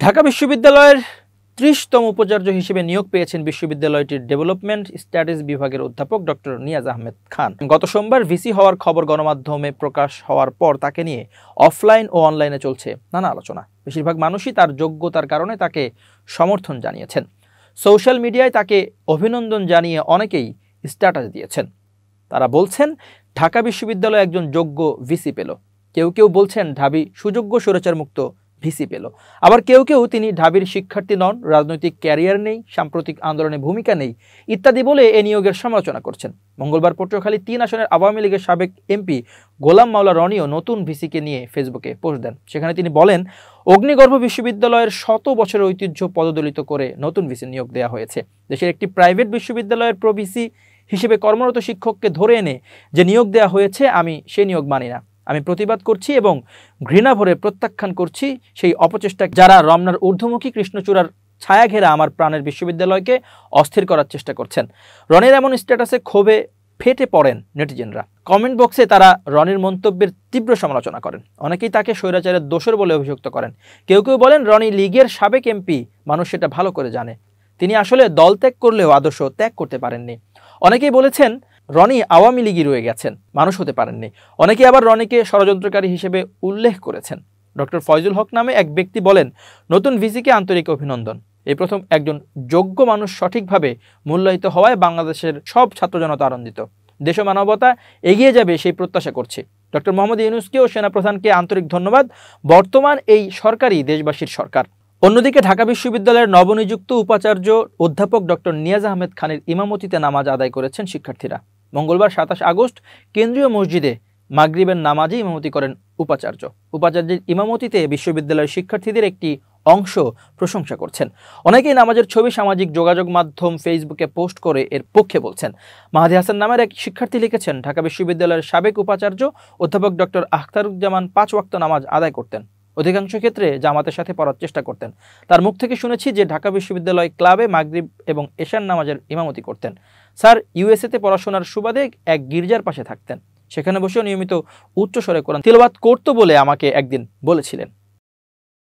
ঢাকা বিশ্ববিদ্যালয়ের ৩০তম উপাচার্য হিসেবে নিয়োগ পেয়েছেন বিশ্ববিদ্যালয়টির ডেভেলপমেন্ট স্টাডিজ বিভাগের অধ্যাপক ডক্টর নিয়াজ আহমেদ খান। গত সোমবার ভিসি হওয়ার খবর গণমাধ্যমে প্রকাশ হওয়ার পর তাকে নিয়ে অফলাইন ও অনলাইনে চলছে নানা আলোচনা। বেশিরভাগ মানুষই তার যোগ্যতার কারণে তাকে সমর্থন জানিয়েছেন। সোশ্যাল মিডিয়ায় তাকে অভিনন্দন জানিয়ে অনেকেই স্ট্যাটাস দিয়েছেন। তারা বলছেন ঢাকা বিশ্ববিদ্যালয় একজন যোগ্য ভিসি পেল। কেউ কেউ বলছেন ঢাবি সুযোগ্য স্বৈরাচার মুক্ত ভিসি পেল। আবার কেউ কেউ তিনি ঢাবির শিক্ষার্থী নন, রাজনৈতিক ক্যারিয়ার নেই, সাম্প্রতিক আন্দোলনে ভূমিকা নেই ইত্যাদি বলে এ নিয়োগের সমালোচনা করছেন। মঙ্গলবার পটুয়াখালী ৩ আসনের আওয়ামী লীগের সাবেক এমপি গোলাম মাওলা রনিও নতুন ভিসিকে নিয়ে ফেসবুকে পোস্ট দেন। সেখানে তিনি বলেন, অগ্নিগর্ভ বিশ্ববিদ্যালয়ের ১০০ বছরের ঐতিহ্য পদদলিত করে নতুন ভিসি নিয়োগ দেওয়া হয়েছে। দেশের একটি প্রাইভেট বিশ্ববিদ্যালয়ের প্রভিসি হিসেবে কর্মরত শিক্ষককে ধরে এনে যে নিয়োগ দেওয়া হয়েছে, আমি সেই নিয়োগ মানি না। আমি প্রতিবাদ করছি এবং ঘৃণা ভরে প্রত্যাখ্যান করছি সেই অপচেষ্টা যারা রমনার ঊর্ধ্বমুখী কৃষ্ণচূড়ার ছায়া ঘেরা আমার প্রাণের বিশ্ববিদ্যালয়কে অস্থির করার চেষ্টা করছেন। রনির এমন স্ট্যাটাসে ক্ষোভে ফেটে পড়েন নেটিজেনরা। কমেন্ট বক্সে তারা রনির মন্তব্যের তীব্র সমালোচনা করেন। অনেকেই তাকে স্বৈরাচারের দোষর বলে অভিযুক্ত করেন। কেউ কেউ বলেন রনি লীগের সাবেক এমপি, মানুষ সেটা ভালো করে জানে। তিনি আসলে দল ত্যাগ করলেও আদর্শ ত্যাগ করতে পারেননি। অনেকেই বলেছেন রনি আওয়ামী লীগই রয়ে গেছেন, মানুষ হতে পারেননি। অনেকে আবার রনিকে ষড়যন্ত্রকারী হিসেবে উল্লেখ করেছেন। ডক্টর ফয়জুল হক নামে এক ব্যক্তি বলেন, নতুন ভিসিকে আন্তরিক অভিনন্দন। এই প্রথম একজন যোগ্য মানুষ সঠিকভাবে মূল্যায়িত হওয়ায় বাংলাদেশের সব ছাত্র জনতা আনন্দিত। দেশ ও মানবতা এগিয়ে যাবে সেই প্রত্যাশা করছি। ডক্টর মোহাম্মদ ইউনূসকে ও সেনাপ্রধানকে আন্তরিক ধন্যবাদ। বর্তমান এই সরকারই দেশবাসীর সরকার। অন্যদিকে ঢাকা বিশ্ববিদ্যালয়ের নবনিযুক্ত উপাচার্য অধ্যাপক ডক্টর নিয়াজ আহমেদ খানের ইমামতিতে নামাজ আদায় করেছেন শিক্ষার্থীরা। মঙ্গলবার ২৭ আগস্ট কেন্দ্রীয় মসজিদে মাগরিবের নামাজে ইমামতি করেন উপাচার্য। উপাচার্যের ইমামতিতে বিশ্ববিদ্যালয়ের শিক্ষার্থীদের একটি অংশ প্রশংসা করছেন। অনেকেই নামাজের ছবি সামাজিক যোগাযোগ মাধ্যম ফেসবুকে পোস্ট করে এর পক্ষে বলছেন। মাহাদি হাসান নামের এক শিক্ষার্থী লিখেছেন, ঢাকা বিশ্ববিদ্যালয়ের সাবেক উপাচার্য অধ্যাপক ডক্টর আখতারুজ্জামান ৫ ওয়াক্ত নামাজ আদায় করতেন। অধিকাংশ ক্ষেত্রে জামাতের সাথে পড়ার চেষ্টা করতেন। তার মুখ থেকে শুনেছি যে ঢাকা বিশ্ববিদ্যালয় ক্লাবে মাগরিব এবং এশার নামাজের ইমামতি করতেন। স্যার ইউএসএতে পড়াশোনার সুবাদে এক গির্জার পাশে থাকতেন। সেখানে বসেও নিয়মিত উচ্চস্বরে কোরআন তিলাওয়াত করত বলে আমাকে একদিন বলেছিলেন।